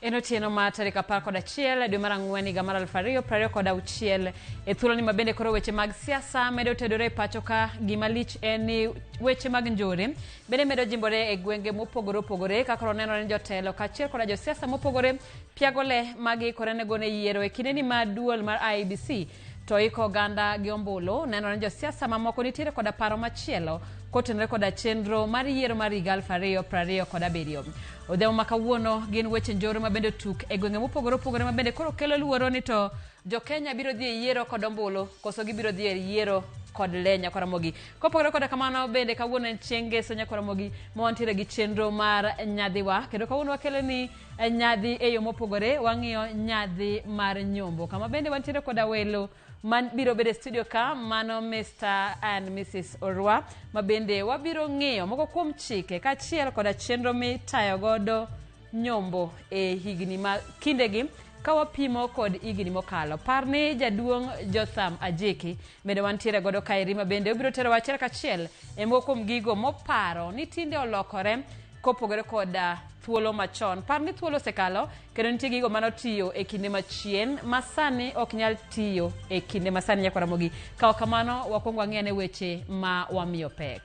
Enotieno ma tarik 11 dwe mar ang'wen higa mar 2026 e thuolo ni mabende koro weche mag siasa medo tedore pacho ka gimalich en ni weche mag njore bende medo jimbore e gwenge mopogore opogore kaka onenore ni jotelo kaachiel koda josiasa mopogore piagole magi korenego ne yiero e kinde ni ma duol mar IEBC to iko oganda gi ombulu nenore ni josiasa mamoko nitiere koda paro machielo kotenore koda chenro mar yiero mar higa 2027. Odhiambo ma kawuono gin weche njore mabende tuk e gwenge mopogore opogore mabende koro kelo luoro ni to jo Kenya biro dhi e yiero kod ombulu koso gibiro dhi e yiero kod lenya koramogi. Kopogore koda kamano bende kawuono en chieng' ngeso nyakoramogi mwantiere gi chenro mar nyadhiwa kendo kawuono wakelo ni nyadhi e yo mopogore wang'iyo nyadhi mar nyombo kama bende wantiere koda welo man biro bede studio ka mano Mr. and Mrs. Orwa mabende wabiro ng'iyo moko kuom chike kaachiel koda chenro mitayo godo nyombo e higni ma kindegi ka wapimo kod higni mokalo. Parni jaduong' Jotham Ajeki bende wantiere godo kaeri mabende obiro tero wachiel kachiel e moko kuom gigo moparo ni tinde olokore kopogore koda thuolo machon. Parni thuolo osekalo kendo nitie gigo manotiyo e kinde machien masani ok nyal tiyo e kinde masani nyakoramogi. Kaw kamano wakwongo wang'iyane weche ma wamiyo pek.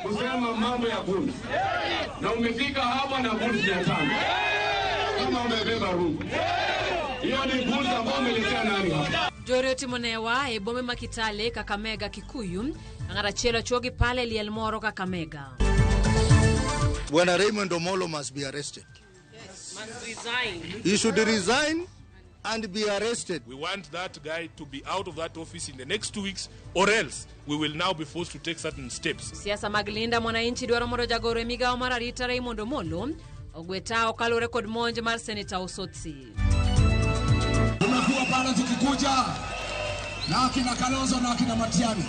Kusema mambo ya guns na umefika hapa na guns 500 kama umebeba rungu hiyo ni guns ambao umeletea nani hapa? Jore timonewa e bome makitale Kakamega Kikuyu angara chelo chogi pale liel moro Kakamega. Bwana Raymond Omolo must be arrested. Yes, must resign. He should resign and be arrested. We want that guy to be out of that office in the next 2 weeks or else we will now be forced to take certain steps. Siasa maglinda mwananchi dwaro mondo jagoro migao mar arita Raymond Omolo ogwetao kalore kod monj mar Senator Osotsi. Tumekuwa pale tukikuja na akina Kalonzo na akina Matiani.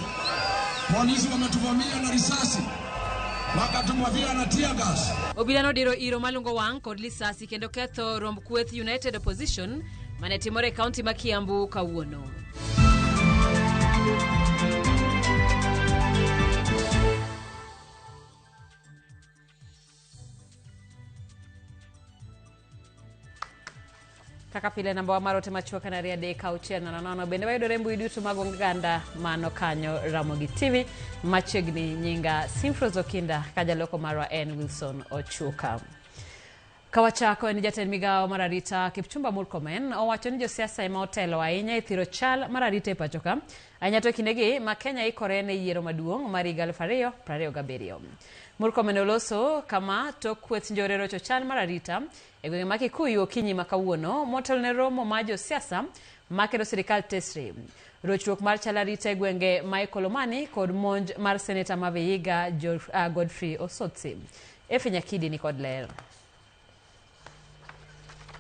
Polisi wametuvamia na risasi. Wakatumwavia na tear gas. Obilano diro iro malungo wang kod lisasi kendo ketho romb kweth United Opposition mane timore county ma Kiambu kawuono. Kaka pile namba marote machuoka na ria de kauchiel na nono bende wayudore mbui duto mag oganda mano kanyo Ramogi TV machiegni nyinga Simfroz Okinda kajaloko marwa en Wilson Ochuka. Kawachako en jatend migao mar arita Kipchumba Murkomen owacho ni josiasa ema otelo ahinya e thiro chal mar arita e pachoka ahinya to kindegi ma Kenya ikore ne yiero maduong' mar higa 2027. Murkomen oloso kama tok kweth njore rocho chal mar arita e gwenge ma Kikuyu okinyi ma kawuono motelo ne romo ma josiasa makedo sirikal tesre. Rochruok mar chal arita e gwenge ma Ikolomani kod monj mar Senator ma Vihiga Godfrey Osotsi. Nyakidi ni kod ler.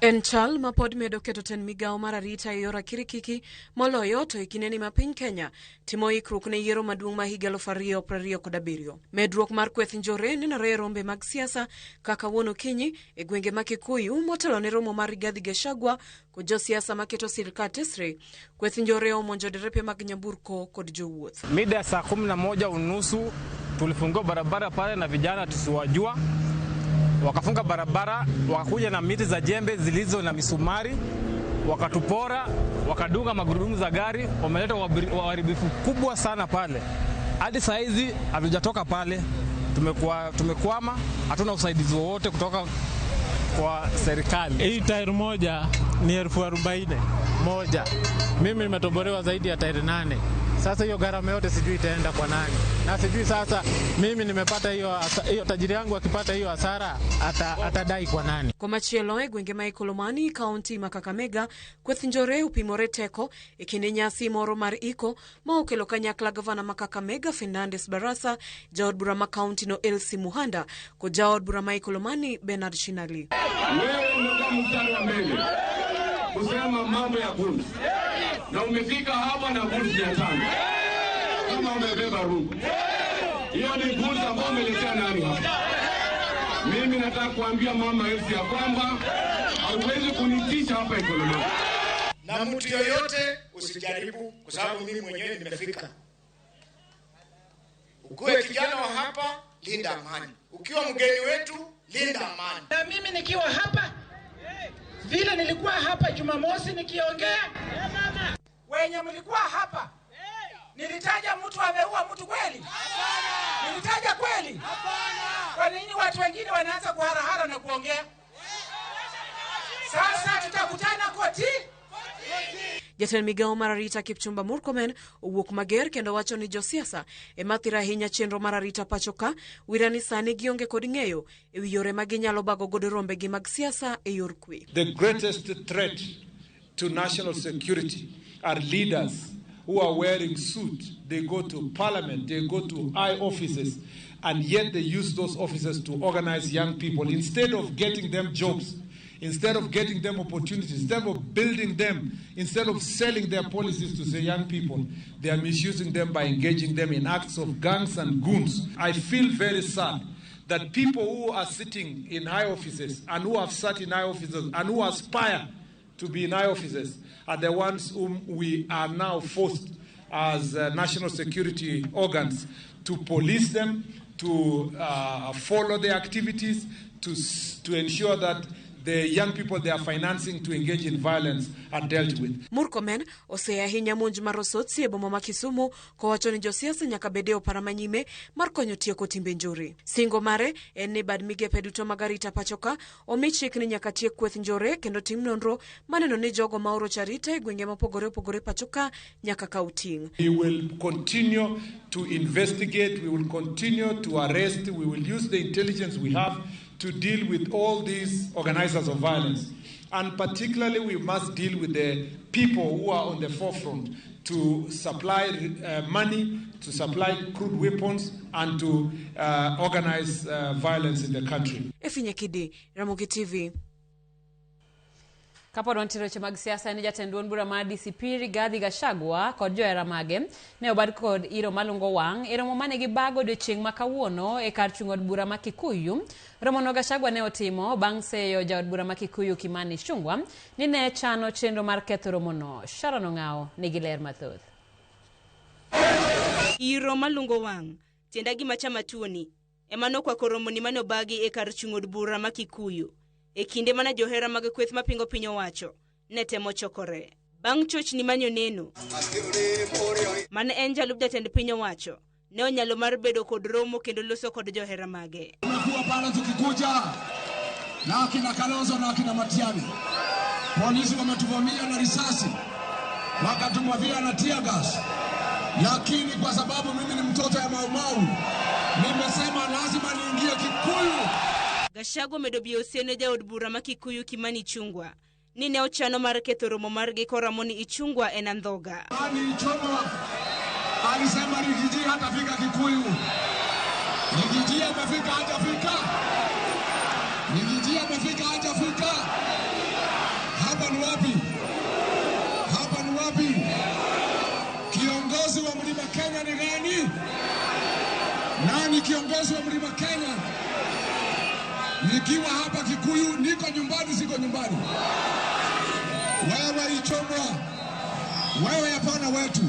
En chal ma pod medo keto ten migao mar arita e yora kirikiki moloyo to ikineni ma piny Kenya timo ikruok ne yiero maduong' ma higa 2027. Medruok mar kweth njore nenore rombe mag siasa kaka wuono kinyi e gwenge ma Kikuyu motelo ne romo mar Rigathi Gachagua kod josiasa maketo sirikal tesre. Kweth njore omonjo derepe mag nyamburko kod jowuoth. Mida saa 11:30 tulifungua barabara pale na vijana tusiwajua. Wakafunga barabara, wakakuja na miti za jembe zilizo na misumari, wakatupora, wakadunga magurudumu za gari, wameleta uharibifu kubwa sana pale. Hadi saa hizi hatujatoka pale. Tumekwama, hatuna usaidizi wowote kutoka kwa serikali. Hii tairi moja ni 40,000 moja. Mimi nimetobolewa zaidi ya tairi 8. Sasa hiyo gharama yote sijui itaenda kwa nani. Na sijui sasa mimi nimepata hiyo tajiri yangu akipata hiyo hasara atadai kwa nani. Kwa machielo e gwenge ma Ikolomani county ma Kakamega kweth njore upimore teko ikinde nyasi moro mar iko ma okelo kanyakla gavana ma Kakamega Fernandes Barasa, jaod bura ma county no Elsie Muhanda ko jaod bura ma Ikolomani Bernard Shinali. Wewe ndio mstari wa mbele kusema mambo ya guns na umefika hapa na guns 500 kama umebeba rungu hiyo ni guns ambao umeletea nani hapa? Mimi nataka kuambia mama Elsie ya kwamba hauwezi kunitisha hapa Ikolomani. Na mtu yoyote usijaribu kwa sababu mimi mwenyewe nimefika. Ukuwe kijana wa hapa linda amani. Ukiwa mgeni wetu, linda amani. Na mimi nikiwa hapa, vile nilikuwa hapa Jumamosi nikiongea, wenye mlikuwa hapa, nilitaja mtu ameua mtu kweli? Nilitaja kweli? Kwa nini watu wengine wanaanza kuharahara na kuongea? Sasa tutakutana koti. Jatend migao mar arita Kipchumba Murkomen owuok mager kendo wacho ni josiasa emathira ahinya chenro mar arita pachoka wirani sani gionge kod ng'eyo ewi yore ma ginyalo bago godo rombegi mag siasa e yor kwe. The greatest threat to national security are leaders who are wearing suits. They go to parliament, they go to high offices, and yet they use those offices to organize young people instead of getting them jobs. Instead of getting them opportunities, instead of building them, instead of selling their policies to the young people, they are misusing them by engaging them in acts of gangs and goons. I feel very sad that people who are sitting in high offices and who have sat in high offices and who aspire to be in high offices are the ones whom we are now forced as national security organs to police them, to follow their activities, to ensure that the young people they are financing to engage in violence are dealt with. Murkomen osea ahinya monj mar Osotsi e boma ma Kisumu kowacho ni josiasa nyaka bede opara manyime mar konyo tieko timbe njore. Singo mare en ni bad migepe duto mag arita pachoka omi chik ni nyaka tiek kweth njore kendo tim nonro maneno ni jogo ma oro charita e gwenge mopogore opogore pachoka nyaka kaw ting'. We will continue to investigate, we will continue to arrest, we will use the intelligence we have to deal with all these organizers of violence. And particularly we must deal with the people who are on the forefront to supply money, to supply crude weapons, and to organize violence in the country. Efinye Kidi, Ramogi TV. Kapod wantiro weche mag siasa ni jatend duond bura mar DCP Rigathi Gachagua kod johera mage ne obad kod iro malungo wang' e romo mane gibago odiochieng' ma kawuono e kar chung' od bura ma Kikuyu. Romono Gachagua ne otimo bang' seyo jaod bura ma Kikuyu Kimani Ichung'wah ni ne chano chenro mar ketho romono. Sharon Ong'ao nigi ler mathoth. Iro malungo wang' tienda gima chama tuoni emano kwa koromoni mane obagi e kar chung' od bura ma Kikuyu. E kinde mana johera mag kweth mapingo piny owacho ne temo chokore. Bang' chochni manyo neno mane en jalup jatend piny owacho ne onyalo mar bedo kod romo kendo loso kod johera mage. Tumekuwa pale tukikuja na akina Kalonzo na akina Matiang'i. Polisi wametuvamia na risasi, wakatumwavia na tear gas. Lakini kwa sababu mimi ni mtoto ya Mau Mau, nimesema lazima niingie Kikuyu. Gachagua medo biosiene jaod bura ma Kikuyu Kimani Ichung'wah ni ne ochano mar ketho romo mar giko Ramoni Ichung'wah en andhoga. Kimani Ichung'wah alisema Rigiji hatafika Kikuyu. Rigiji amefika hajafika. Rigiji amefika hajafika. Hapa ni wapi? Hapa ni wapi? Kiongozi wa Mlima Kenya ni nani? Nani kiongozi wa Mlima Kenya? Nikiwa hapa Kikuyu, niko nyumbani, siko nyumbani. Wewe Ichung'wah, wewe hapana wetu.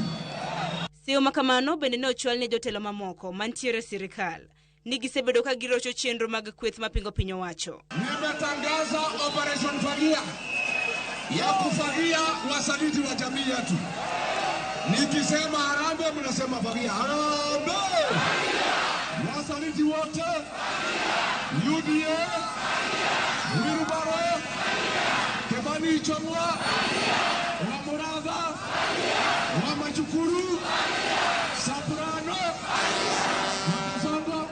Sio makamano bende ne ochwal ne jotelo mamoko mantiere sirikal ni gisebedo ka girocho chenro mag kweth mapingo piny owacho. Nimetangaza Operation Fagia ya kufagia wasaliti wa jamii yetu. Nikisema harambee mnasema fagia. Harambee! Wasaliti wote UDA, Wilbaro, Kimani Ichung'wah, Wamuratha, Wamachukuru, Soprano, Songo.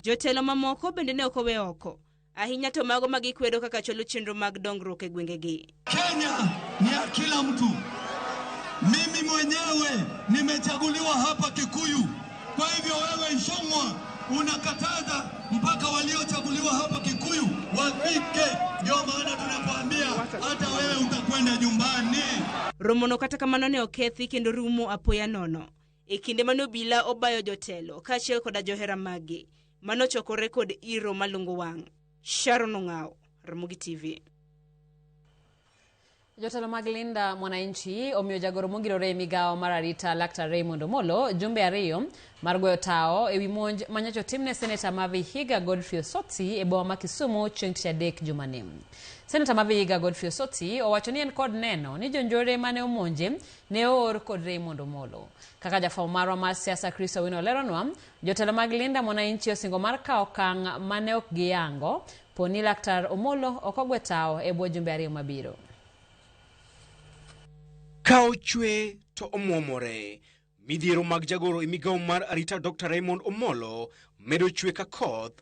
Jotelo mamoko bende ne okowe oko ahinya to mago magikwedo kaka cholo chenro mag dongruok e gwengegi. Kenya ni ya kila mtu. Mimi mwenyewe nimechaguliwa hapa Kikuyu. Kwa hivyo wewe Ichung'wah unakataza mpaka waliochaguliwa hapa Kikuyu wafike. Ndio maana tunakuambia hata wewe utakwenda nyumbani. Romono kata kamano ne okethi kendo rumo apoya nono. E kinde mano bila obayo jotelo kaachiel koda johera magi mano chokore kod iro malungo wang'. Sharon Ong'ao, Ramogi TV. Jotelo mag Linda Mwananchi omiyo jagoro mongirore migao mar arita Laktar Raymond Omolo jumbe ariyo mar goyo tao ewi monj manyocha timne Senator ma Vihiga Godfrey Osotsi e boma ma Kisumu chieng' tich adek jumani. Senator ma Vihiga Godfrey Osotsi owacho ni en kod neno ni jonjore mane omonje ne oor kod Raymond Omolo. Kaka jafwambo marwa mar siasa Chris Owino leronwa, jotelo mag Linda Mwananchi osingo mar kawo okang' mane ok giyango poni Laktar Omolo ok ogwe tao e bwo jumbe ariyo mabiro. Kao chwe to omwomore. Midhiero mag jagoro imigao mar arita Dr. Raymond Omolo medo chwe ka koth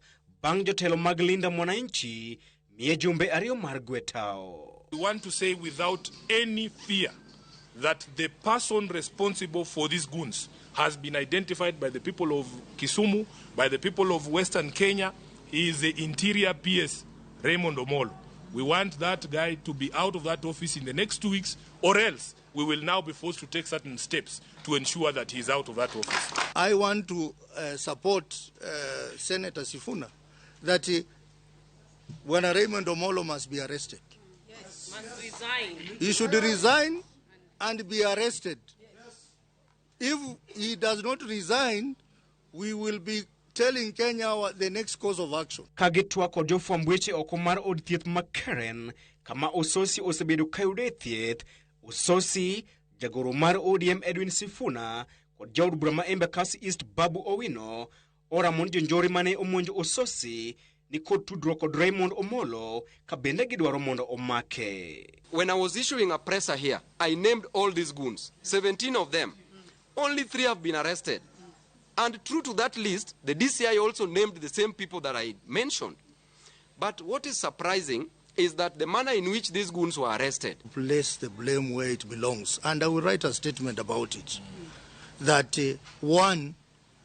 bang' jotelo mag Linda Mwananchi miye jumbe ariyo mar gwetao. We want to say without any fear that the person responsible for these goons has been identified by the people of Kisumu, by the people of Western Kenya. He is the Interior PS Raymond Omolo. We want that guy to be out of that office in the next 2 weeks, or else we will now be forced to take certain steps to ensure that he's out of that office. I want to support Senator Sifuna that when Raymond Omolo must be arrested. Yes, must resign. He should resign and be arrested. If he does not resign, we will be telling Kenya the next course of action. Kagitwa kod jofwamb oko mar od thieth ma Karen kama Ososi osebedo kayude thieth. Ososi, jagoro mar ODM Edwin Sifuna kod jaod bura ma Embakasi East Babu Owino oramon jonjore mane omonjo Ososi ni kod tudruok kod Raymond Omolo ka bende gidwaro mondo omake. When I was issuing a presser here, I named all these goons, 17 of them. Only 3 have been arrested. And true to that list, the DCI also named the same people that I mentioned. But what is surprising is that the manner in which these goons were arrested. Place the blame where it belongs. And I will write a statement about it. That one,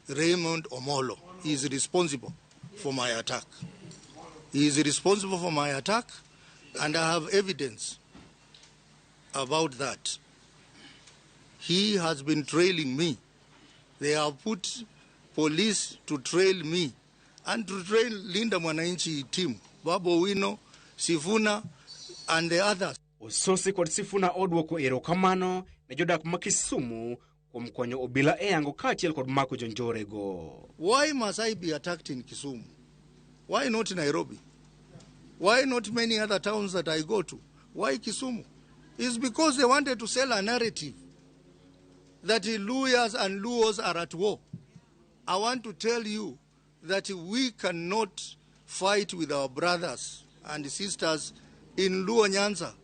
Raymond Omolo is responsible for my attack. He is responsible for my attack, and I have evidence about that. He has been trailing me. They have put police to trail me and to trail Linda Mwananchi team, Babu Owino, Sifuna, and the others. Ososi kod Sifuna odwoko erokamano ne jodak ma Kisumu kuom konyo obila e yango kaachiel kod mako jonjorego. Why must I be attacked in Kisumu? Why not Nairobi? Why not many other towns that I go to? Why Kisumu? It's because they wanted to sell a narrative that Luyas and Luos are at war. I want to tell you that we cannot fight with our brothers and sisters in Luo Nyanza.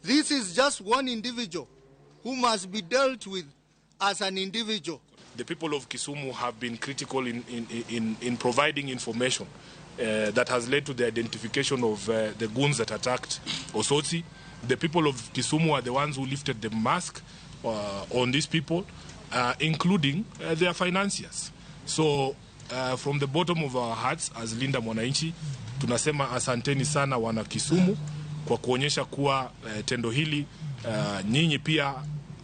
This is just one individual who must be dealt with as an individual. The people of Kisumu have been critical in providing information that has led to the identification of the goons that attacked Osotsi. The people of Kisumu are the ones who lifted the mask on these people, including their financiers. So from the bottom of our hearts as Linda Mwananchi, tunasema asanteni sana wana Kisumu kwa kuonyesha kuwa tendo hili nyinyi pia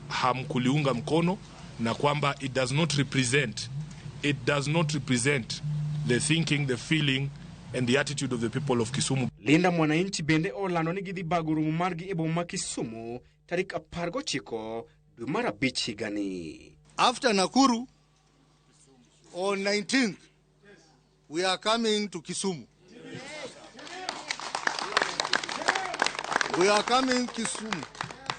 hamkuliunga mkono na kwamba it does not represent the thinking, the feeling and the attitude of the people of Kisumu. Linda Mwananchi bende olando ni gidhi bago romo margi e boma ma Kisumu tarik 19 dwe mar abich higani. After Nakuru, on 19th, we are coming to Kisumu. We are coming to Kisumu.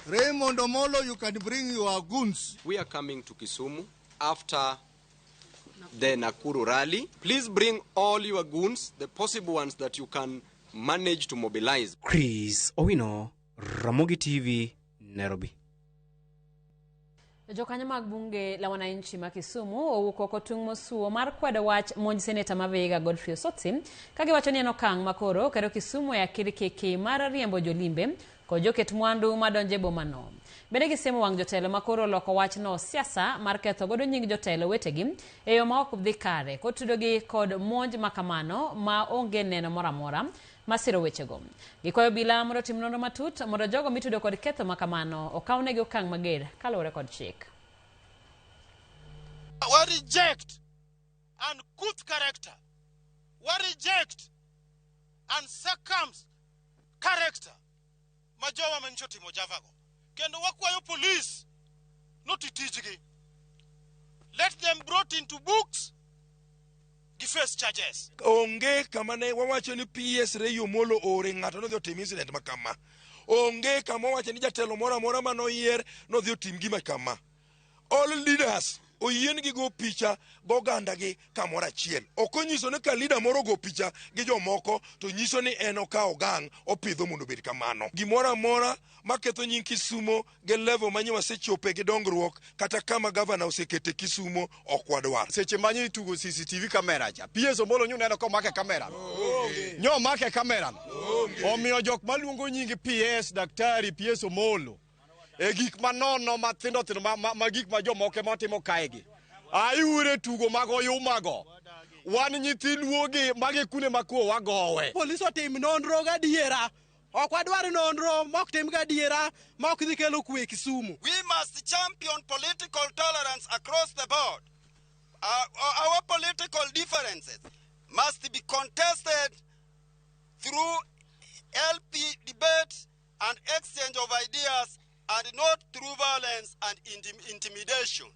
Raymond Omolo, you can bring your goons. We are coming to Kisumu after the Nakuru rally. Please bring all your goons, the possible ones that you can manage to mobilize. Chris Owino, Ramogi TV, Nairobi. Jokanyo mag bunge la wananchi ma Kisumu owuok oko tung' mosuo mar kwedo wach monj Senator ma Vihiga Godfrey Osotsi ka giwacho ni en okang' makoro kero Kisumu ya kirikiki mar riembo jolimbe kod joket mwandu madonje bomano. Bende gisemo wang' jotelo makoro loko wachno siasa mar ketho godo nying jotelo wetegi e yo ma ok dhi kare kotudogi kod monj makamano ma onge neno moramora masiro wechego. Gikwayo bila mondo tim nonro matut mondo jogo mitudo kod ketho makamano okawnegi okang' mager kaluwore kod chik. We reject uncouth character. We reject uncircumcised character ma jowa man chotimo javago. Kendo wakwayo police noti tijgi. Let them brought into books gi face charges. Onge kamane wawacho ni PS Ray Omolo ore ng'ato no dhi otim incident makama. Onge kama wacho ni jatelo mora mora manoyier no dhi otim gima kama. All leaders oyien gi go picha goganda gi kamora achiel. Okonyiso ni ka leader moro go picha gi jomoko to nyiso ni en okawo gang opidho mondo bed kamano. Gimora mora maketho nying Kisumo ge level manyi wasechope gi dongruok kata kama governor osekete Kisumo okwadwar. Seche manyi itugo CCTV kamera cha. PS Omolo nyu neno ko make kamera. Nyo make kamera. Omiyo jok maluongo nying PS daktari PS Omolo. E gik manono mathindo thindo ma gik ma jomoko matimo kaegi. Ayure tugo magoyo mago. Wan nyithi luogi mage kune makuo wagowe. Police otim nonro gadiera. Ok wadwar nonro mok tim gadiera mok dhi kelo kwe Kisumu. We must champion political tolerance across the board. Our political differences must be contested through LP debate and exchange of ideas and not through violence and intimidation.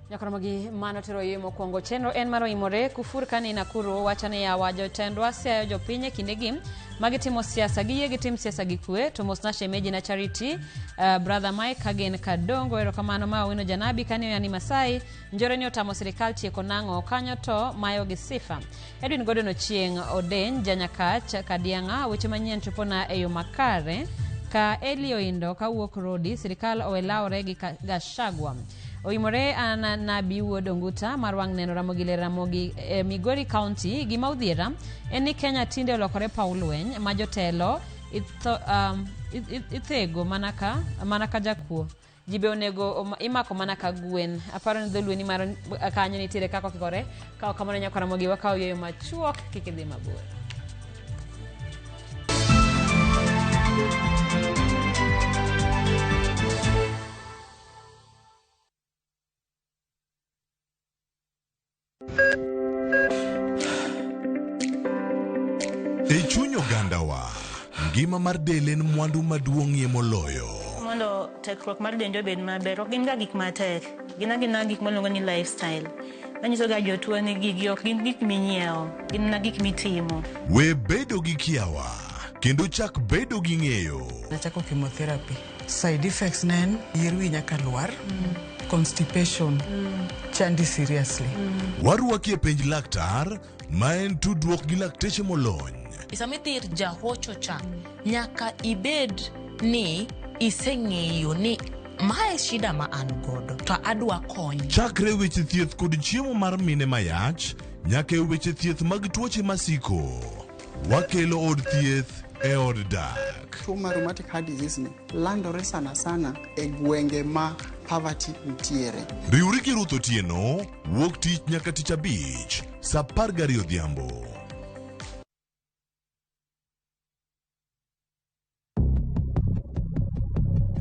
Nyakoromogi mano tero yemo kuongo chenro en maro imore kufur kani Nakuru wachane ya wajo tendwa siayo jopinye kindegi magitimo siasa giye gitim siasa gikue to mosna shemeji na Charity brother Mike Hagen Kadongo erokamano ma wino janabi kanyo yani Masai njore ni otamo serikali tieko nango kanyo to mayo gisifa Edwin Gordon Ochieng Oden Janyakach Kadianga weche manyien chupona eyo makare ka Elio Indo ka wuok rodi serikal owelaore gi Gashagwa Oimore ana nabi Donguta marwang neno Ramogi Ramogi Migori County gima udhiera eni Kenya tinde olokore Paulweny majotelo ithego manaka jakuo jibe onego imako manaka gwen aparo ni dholweni mar kanyo nitiere kako kikore kao kamano Nyakoromogi wakao yoyo machuok kikidhi mabor E chuny ogandawa, ngima mar del en mwandu maduong'ie moloyo. Mondo tekruok mar dend obed maber, ok gin ga gik matek. Gin gik maluongo ni lifestyle. Manyiso ga jotuo ni gigi ok gin gik minyiewo, gin gik mitimo. We bedo gi kiawa, kendo chak bedo gi ng'eyo. Nachako chemotherapy. Side effects nen, yier wi nyaka lwar. Constipation. Chandi seriously. Waruaki e penj laktar, ma en tudruok gi lakteche molony. Isamithir jahocho cha, nyaka ibed ni iseng'eyo ni mae shida ma an godo, to adwa kony. Chakre weche thieth kod chiemo mar mine mayach, nyaka weche thieth mag tuoche masiko. Wakelo od thieth e od dak. Tuo mar rheumatic heart disease ni landore sana e gwenge ma poverty ntiere. Riwri gi Ruth Otieno, wuok tich nyaka tich abich, saa 12 odhiambo.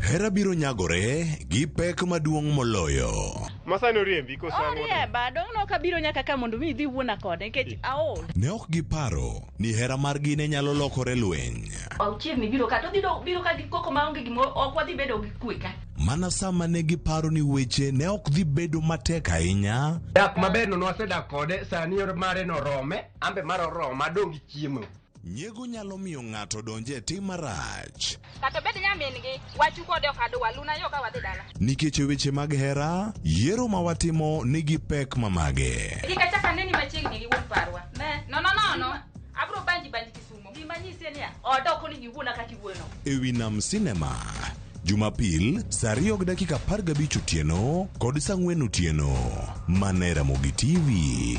Hera biro nyagore gi pek maduong' moloyo. Masani oriembi ko sango. Oriemba, dong no ka biro nyaka ka mondo mi dhi wuona kode nikech aol. Ne ok giparo ni hera margi ne nyalo lokore lweny. Auchiegni biro ka to biro ka gi koko maonge gimo ok wadhi bedo gi kwe ka. Mana sama ne giparo ni weche ne ok dhi bedo matek ahinya. Dak maber no wasedak kode sani yor mare no rome, ambe mar roma dong chiemo. Nyego nyalo miyo ng'ato donje tim marach. Kata bed nyamin gi wachu kode okadwa luna yo ka wadhi dala. Nikech weche mag hera, yiero ma watimo nigi pek mamage. Ika chaka neni machiegni gi wuon parwa. Ne, no. Abro banji Kisumo. Gima nyise ni odo koni gi wuona ka kiwuono. Ewi Nam Cinema. Jumapil, saa 2:15 otieno kod saa 4 otieno. Mana Ramogi TV.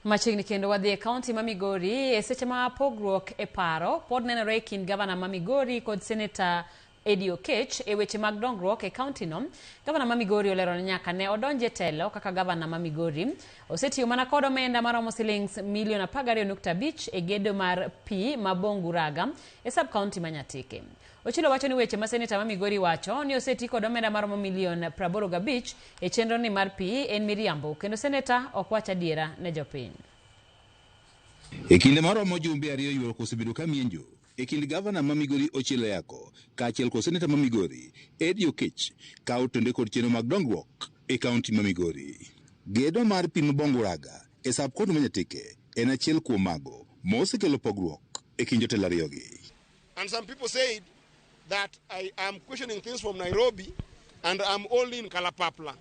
Machiegni kendo wadhi e kaunti ma Migori e seche ma pogruok e paro pod nenore kind gavana ma Migori kod senator Eddie Oketch e weche mag dongruok e kaunti no. Gavana ma Migori olero nyaka ne odonje telo kaka gavana ma Migori osetiyo mana kod omenda maromo shillings $12.5 million e gedo mar pi ma Bonguraga e sub county ma Nyatike. Ochilo wacho ni weche ma seneta ma Migori wacho ni oseti kod omenda maromo milion 85 e chenro ni mar pi en miriambo kendo seneta ok wach adiera ne jopiny. E kinde maromo jumbe ariyo yuoro kosebedo ka mienjo e kind gavana ma Migori Ochilo Yako kaachiel kod seneta ma Migori Eddie Oketch ka otenore kod chenro mag dongruok e kaunti ma Migori. Gedo mar pi Bonguraga e sub-kaunti ma Nyatike en achiel kuom mago mosekelo pogruok e kind jotelo ariyogi. And some people said that I am questioning things from Nairobi and I'm only in Kalapapla.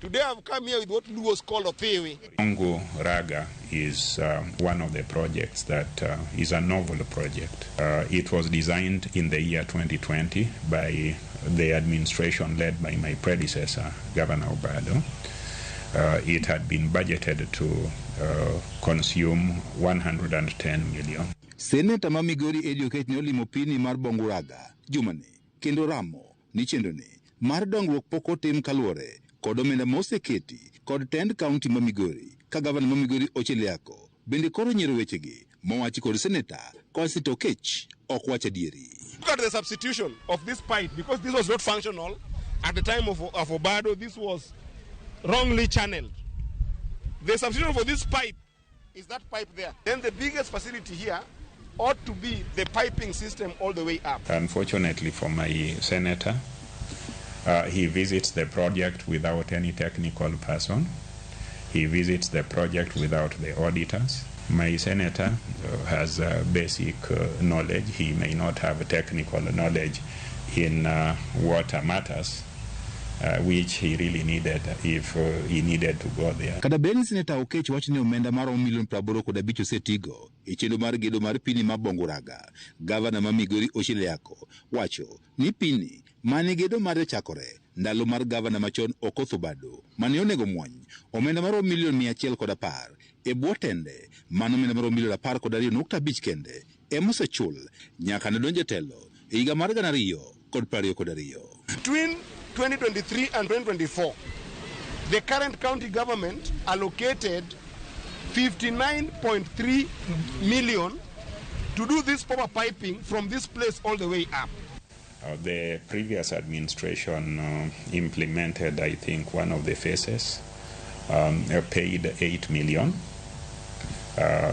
Today I've come here with what Luos call Othewe. Bonguraga is one of the projects that is a novel project. It was designed in the year 2020 by the administration led by my predecessor, Governor Obado. It had been budgeted to consume 110 million. Seneta ma Migori Eddie Oketch ne olimo pini mar Bonguraga jumani kendo ramo ni chendoni mar dongruok pok otim kaluwore kod omenda moseketi kod tend kaunti ma Migori ka gavana ma Migori Ochilo Yako bende koro nyiero wechegi mowachi kod seneta kod Oketch ok wach adieri. Look at the substitution of this pipe because this was not functional at the time of Obado. This was wrongly channeled. The substitution for this pipe is that pipe there. Then the biggest facility here ought to be the piping system all the way up. Unfortunately for my senator, he visits the project without any technical person. He visits the project without the auditors. My senator has basic knowledge. He may not have technical knowledge in water matters, which he really needed if he needed to go there. Kada beni seneta Oketch wacho ni omenda maromo milion 85 osetigo e chenro mar gedo mar pini ma Bonguraga. Gavana ma Migori Ochilo Yako wacho ni pini mane gedo mar chakore ndalo mar gavana machon Okoth Obado mane onego muony omenda maromo milion 110 e bwo tende mano omenda maromo milion 12.5 kende emosechul nyaka ne donje telo e higa mar 2022. Between 2023 and 2024, the current county government allocated 59.3 million to do this proper piping from this place all the way up. The previous administration implemented, I think, one of the phases, paid 8 million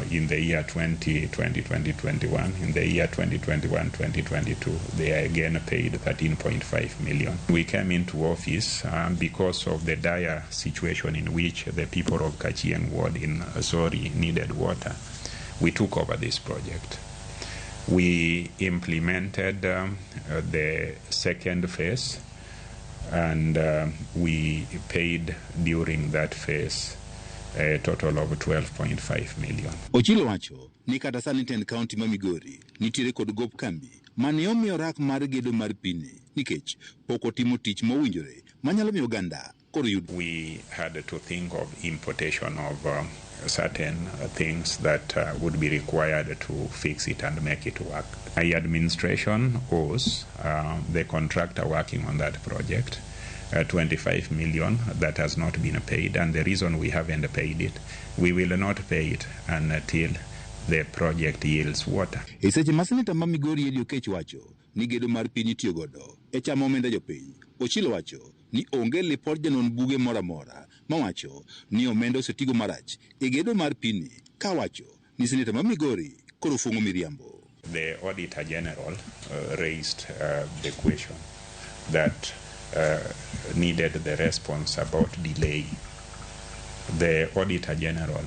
in the year 2021. In the year 2021-2022, they again paid 13.5 million. We came into office because of the dire situation in which the people of Kachieng Ward in Zori needed water. We took over this project. We implemented the second phase, and we paid during that phase a total of 12.5 million. Ochilo wacho ni kata sani tend kaunti ma Migori nitiere kod gop kambi mane omiyo rak mar gedo mar pini nikech pok otimo tich mowinjore manyalo miyo oganda koro yud. We had to think of importation of certain things that would be required to fix it and make it work. My administration owes the contractor working on that project 25 million that has not been paid, and the reason we haven't paid it, we will not pay it until the project yields water. E seche ma seneta ma Migori Eddie Oketch wacho ni gedo mar piny itiyo godo e chamo omenda jopiny, Ochilo wacho ni onge lipod janon buge mora mora mawacho ni omenda osetigo marach e gedo mar pini ka wacho ni seneta ma Migori koro fungo miriambo. The Auditor General raised the question that needed the response about delay. The Auditor General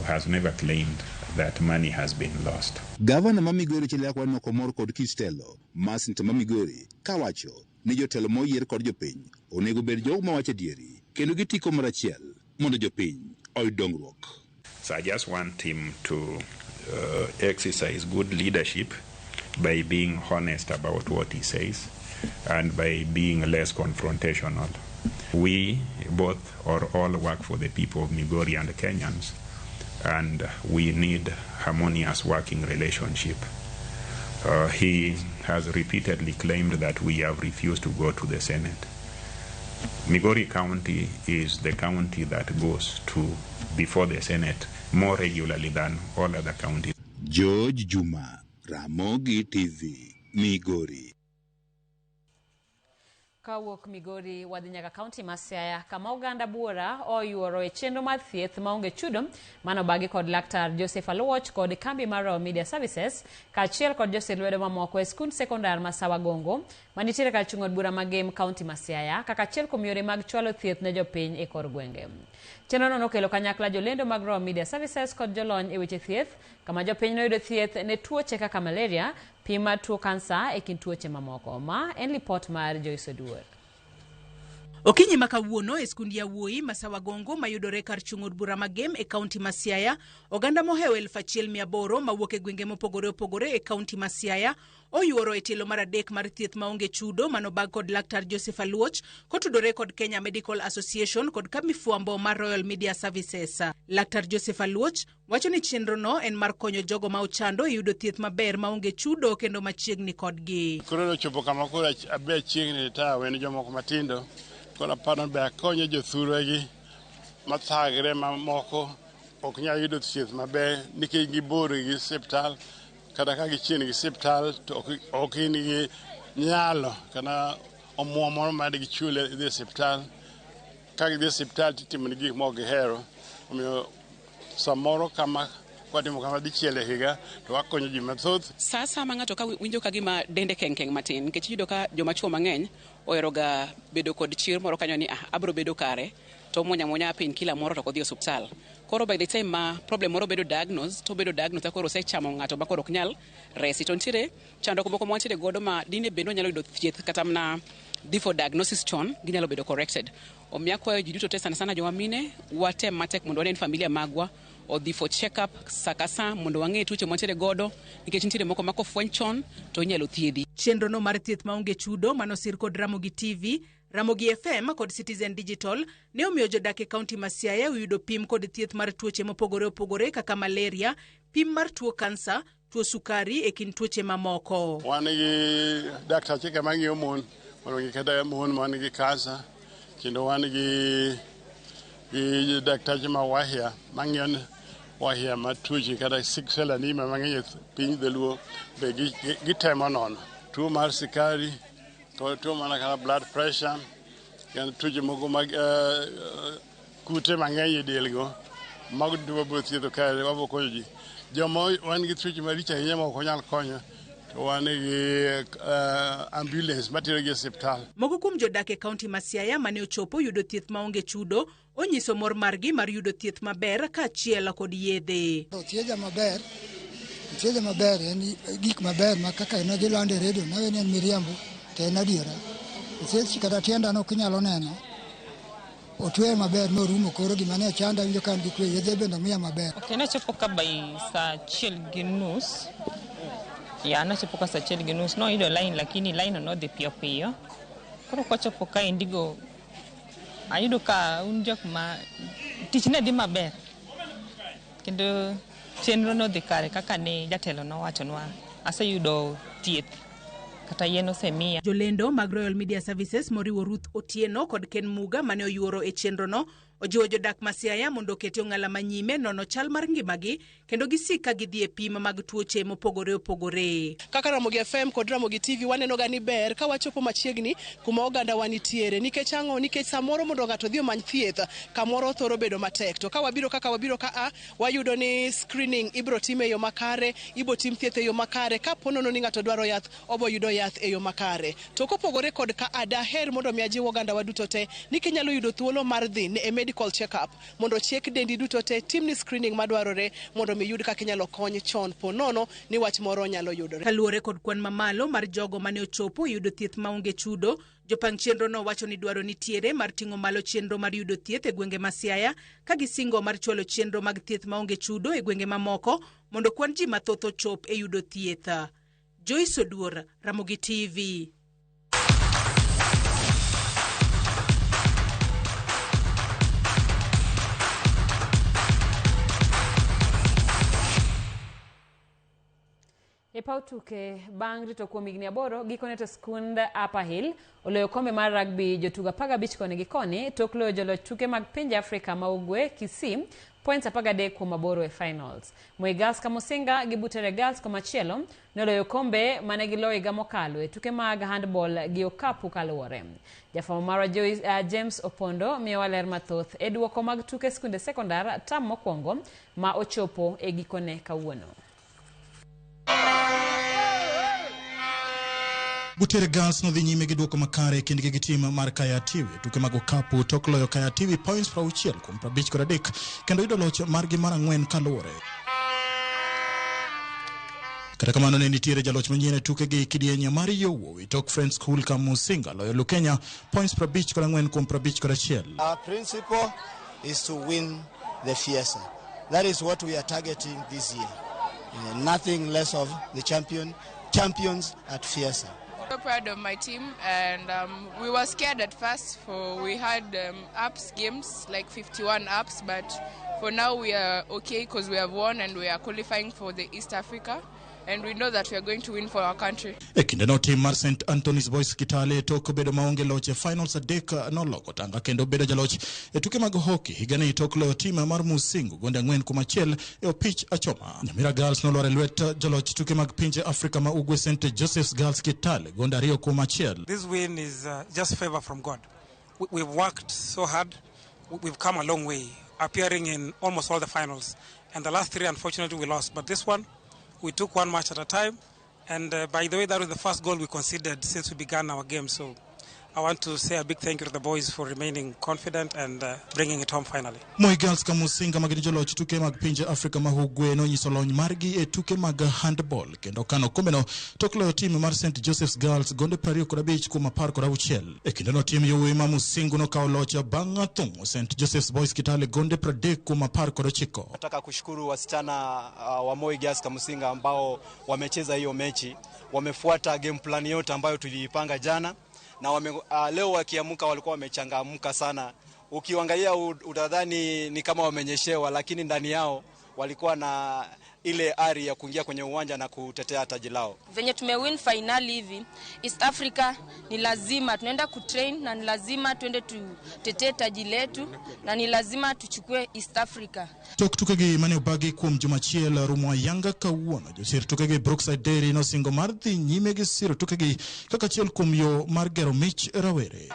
has never claimed that money has been lost. Gavana ma Migori Ochilo Yako no komor kod kistelo ma seneta ma Migori ka wacho ni jotelo moyier kod jopiny onego bed jogo ma wacho adieri kendo gitiko marachiel mondo jopiny oyud dongruok. So I just want him to exercise good leadership by being honest about what he says and by being less confrontational. We both or all work for the people of Migori and Kenyans, and we need harmonious working relationship. He has repeatedly claimed that we have refused to go to the Senate. Migori County is the county that goes to before the Senate more regularly than all other counties. George Juma, Ramogi TV, Migori. Kawuok Migori wadhi nyaka kaunti ma Siaya kama oganda buora oyuoro e chenro mar thieth maonge chudo mano bagi kod laktar Joseph Aluoch kod kambi mar Royal Media Services kaachiel kod joselwedo mamoko e skund sekondar ma Sawagongo manitiere kar chung od bura magem kaunti ma Siaya kaka achiel kuom yore mag chwalo thieth ne jopiny e kor gwenge. Chenrono nokelo kanyakla jolendo mag Royal Media Services kod jolony e weche thieth kama jopiny noyudo thieth ne tuoche kaka malaria, pim mar tuo kansa e kind tuoche mamoko. Ma en lipot mar Joyce Oduor. Okinyi makawuono e skund yawuoyi ma Sawagongo mayudore kar chung od bura magem e kaunti ma Siaya, oganda mohewo 1,800 mawuok e gwenge mopogore opogore e kaunti ma Siaya oyuoro e tielo mar adek mar thieth maonge chudo manobag kod laktar Joseph Aluoch kotudore kod Kenya Medical Association kod kambi fuambo mar Royal Media Services. Laktar Joseph Aluoch wacho ni chenrono en mar konyo jogo ma ochando e yudo thieth maber maonge chudo kendo machiegni kodgi. Koro chopo kama koro abe chiegni ta wen jomoko matindo koro paro be akonyo jothuregi mathagre mamoko ok nyal yudo thieth maber nikech gibor gi osiptal kada ka gichien gi osiptal to ok in gi nyalo kana omuom moro ma gichule e osiptal ka gidhi osiptal titimo gik ma ok gihero omiyo samoro kama kwatimo kama dichiel e higa to wakonyo ji mathoth. Sasa ma ng'ato ka winjo ka gima dende keng matin nikech iyudo ka joma chuo mang'eny oheroga bedo kod chir moro kanyo ni abro bedo kare to munya piny kila moro to kodhi osiptal. Koro by the time ma problem moro bedo diagnosed koro osechamo ng'ato ma koro ok nyal resi to nitiere chandruok moko mantiere godo ma dine bendo nyalo yudo thieth kata mana before diagnosis chon ginyalo bedo corrected. Omiya kwayo ji duto te sana joma mine watem matek mondo wane familia magwa odhi for check up sakasa mondo wang'e tuoche mantiere godo nikech nitiere moko ma kofweny chon to inyalo thiedhi. Chenrono mar thieth maonge chudo manosir kod Ramogi TV, Ramogi FM kod Citizen Digital ne omiyo jodak e kaunti ma Siaya oyudo pim kod thieth mar tuoche mopogore opogore kaka malaria, pim mar tuo kansa, tuo sukari e kind tuoche mamoko. Wan gi daktache kama ng'iyo mon mondo gikeda mon man gi kansa kendo wan gi daktache ma wahia mang'iyo wahia ma tuoche kata sexual anemia mang'eny piny dholuo be gitemo nono tuo mar sukari tuo mana kata blood pressure kendo tuoche moko mag kute mang'eny e delgo mag duobo thiedho kare wabo konyo ji joma wan gi tuoche maricho ahinya ma ok onyal konyo to wan gi ambulance matero gi osiptal. Moko kuom jodak e kaunti ma Siaya mane ochopo yudo thieth maonge chudo onyiso mor margi mar yudo thieth maber kaachiel kod yedhe. Thiedho maber en gik maber ma kaka ne gilando e redio na en miriambo to en adiera. Thieth kata tiendano ok inyalo neno. Otwe maber norumo koro gima ne chanda winjo kan gi kwe yedhe bende miya maber. Okay, nachopo ka by saa 1:30. Nachopo ka saa 1:30 no ido line lakini line no dhi piyo piyo. Koro kwachopo ka indigo ayudo ka un jok ma tich ne dhi maber kendo chenro no dhi kare kaka ne jatelo nowachonwa aseyudo thieth kata yien osemiya. Jolendo mag Royal Media Services moriwo Ruth Otieno kod Ken Muga mane oyuoro e chenrono ojiwo jodak ma Siaya mondo oketi ong'ala manyime nono chal mar ngimagi kendo gisik ka gidhi e pim mag tuoche mopogore opogore. Kaka Ramogi FM kod Ramogi TV waneno ga ni ber ka wachopo machiegni kuma oganda wanitiere nikech ang'o nikech samoro mondo ng'ato dhi omany thieth kamoro thoro bedo matek to ka wabiro ka wayudo ni screening ibro time e yo makare ibo tim thieth e yo makare ka ponono ni ng'ato dwaro yath obo yudo yath e yo makare to kopogore kod ka daher mondo mi ajiw oganda waduto te ni kinyalo yudo thuolo mar dhi ne medical check-up mondo chek dendi duto te timni screening madwarore mondo mi yud kaka inyalo kony chon ponono ni wach moro nyalo yudore. Kaluwore kod kwan mamalo mar jogo mane ochopo yudo thieth maonge chudo, jopang chenro no wacho ni dwaro nitiere mar ting'o malo chenro mar yudo thieth e gwenge ma Siaya ka gisingo mar chwalo chenro mag thieth maonge chudo e gwenge mamoko mondo kwan ji mathoth ochop e yudo thieth. Joyce Oduor, Ramogi TV. E paw tuke bang' rito kuom higni 8 gikone to skund Upper Hill oloyo kombe mar rugby jotugo 15 koni gi koni tok loyo joloch tuke mag pinje Afrika ma ugwe Kisii points apagade kuom aboro e finals. Moi Girls Kamusinga gi Butere Girls komachielo noloyo kombe mane giloyo higa mokalo e tuke mag handball gi okapu kaluwore. Jafwambo marwa James Opondo miyo waler mathoth e duoko mag tuke skunde sekondar tam mokwongo ma ochopo e gikone kawuono. Butere Girls no dhi nyime gi duoko makare kindgi gi tim mar Kaya TV tuke mag okapu tok loyo Kaya TV points 60 kuom 53 kendo yudo loch margi mar 4 kaluwore. Kata kamano ne nitiere jaloch manyien e tuke gi kidieny mar yowuowi tok Friends School Kamusinga loyo Lukenya points 54 kuom 51. Our principle is to win the Fiesta. That is what we are targeting this year. Nothing less of the champions at Fiesta. I'm so proud of my team, and we were scared at first. We had ups games, like 51 ups, but for now we are okay because we have won and we are qualifying for the East Africa, and we know that we are going to win for our country. Ekinde no team mar St. Anthony's Boys Kitale tok bedo maonge loch e finals adek noloko tanga kendo bedo jaloch e tuke mag hockey higani tok loyo team mar Musingu gonde 4-1 e opich achoma. Nyamira Girls nolore lwet jaloch tuke mag pinje Africa ma ugwe St. Joseph's Girls Kitale gonde 2-1. This win is just favor from God. We've worked so hard. We've come a long way, appearing in almost all the finals, and the last 3 unfortunately we lost, but this one we took one match at a time, and by the way, that was the first goal we conceded since we began our game. So I want to say a big thank you to the boys for remaining confident and bringing it home finally. Moi Girls Kamusinga magini joloch tuke mag pinje Africa ma ugwe no nyiso lony margi e tuke mag handball kendo kano kombeno tok loyo team mar St. Joseph's Girls gonde 25 kuom 16. E kinde no team yowuoyi ma Musingu no kawo loch bang' thum St. Joseph's Boys Kitale gonde 30 kuom 19. Nataka kushukuru wasichana wa Moi Girls Kamusinga ambao wamecheza hiyo mechi, wamefuata game plan yote ambayo tuliipanga jana, na leo wakiamuka walikuwa wamechangamka sana. Ukiangalia utadhani ni kama wamenyeshewa, lakini ndani yao walikuwa na ile ari ya kuingia kwenye uwanja na kutetea taji lao. Venye tumewin finali hivi, East Africa ni lazima tunaenda kutrain, na ni lazima tuende tutetee taji letu, na ni lazima tuchukue East Africa. Tok tukegi mane obagi kuom jomachiel rumo Yanga kawuono josir tukegi Brookside Dairy no singo mar dhi nyime gi siro tukegi kaka achiel kuom yo mar gero mich rawere.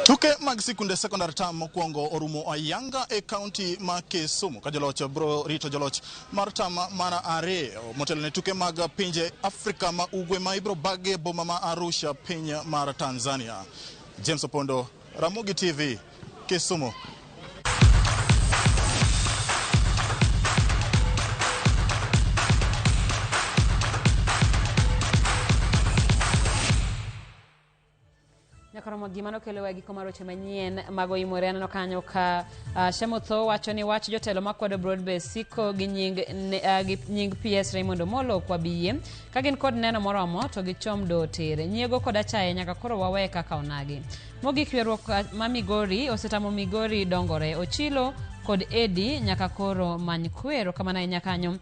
Tuke mag sikunde sekondar tam mokwongo orumo Ayanga e county ma Kisumu ka joloch bro rito joloch mar tam mar ariyo motelo ne tuke mag pinje Afrika ma ugwe ma ibro bage boma ma Arusha piny mar Tanzania. James Opondo, Ramogi TV, Kisumu. Nyakoromo gimano kelo wegi komaroche manyien mago imore aneno kanyo ka Shemotho wacho ni wach jotelo makwado Broadbase siko gi nying PS Raymond Omolo kwa biye ka gin kod neno moromo to gichom do tere nyiego kod achaye nyaka koro wawe kaka onagi. Mogik yweruok ma Migori osetamo Migori dongore Ochilo kod Edi nyaka koro many kwero kama na nyakanyo.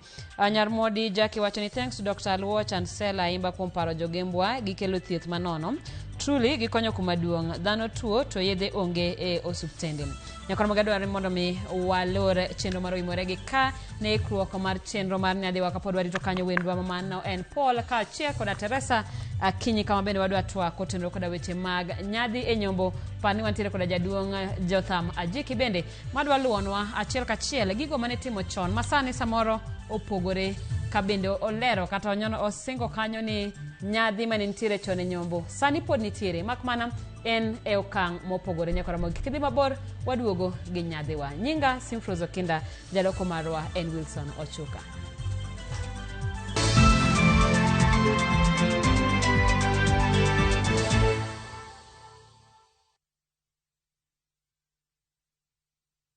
Nyarmodi Jackie wacho ni thanks to Dr. Alwatch and Sela imba kuom paro jogembwa gikelo thieth manono. Truly gikonyo kuma duong' dhano tuo to yedhe onge e osuptende. Nyakoro magadware mondo mi walore chenro mar imore gi ka ne ikruok mar chenro mar nyadhi waka pod warito kanyo wendwa mamano en Paul ka chia koda Teresa Akinyi kama bende wadwa twa kotenro koda weche mag nyadhi e nyombo pani wantiere koda jaduong' Jotham Ajiki bende madwa luonwa achiel kachiel gigo mane timo chon masani samoro opogore ka bende olero kata onyono osingo kanyo ni nyadhi mane nitiere chon e nyombo sani pod nitiere makmana en e okang' mopogore nyakora mogik kidhi mabor waduogo gi nyadhiwa. Nyinga Simfrozo Kinda, jaloko marwa en Wilson Ochuka.